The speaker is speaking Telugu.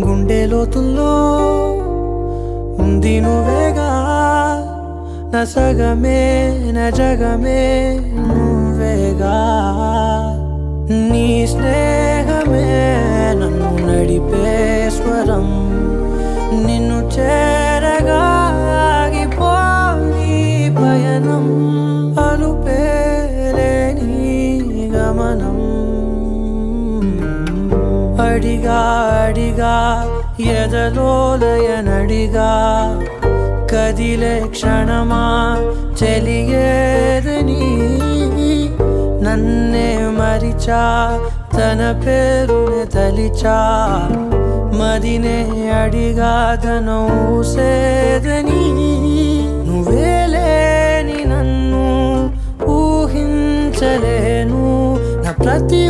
గుండె లోతుల్లో ఉంది నువ్వేగా, నా సగమే నా జగమే నువ్వేగా. నీ స్నేహమే నన్ను నడిపే స్వరం, నిన్ను చేరగా ఆగిపోని పయనం, అలుపేలేని గమనం. అడిగా అడిగా ఎదలోలయనడిగా, కదిలే క్షణమా చెలియేదని, నన్నే మరిచా తన పేరునే తలిచా, మదినే అడిగా తన ఊసేదని. నువ్వే లేని నన్ను ఊహించలేను, నా ప్రతి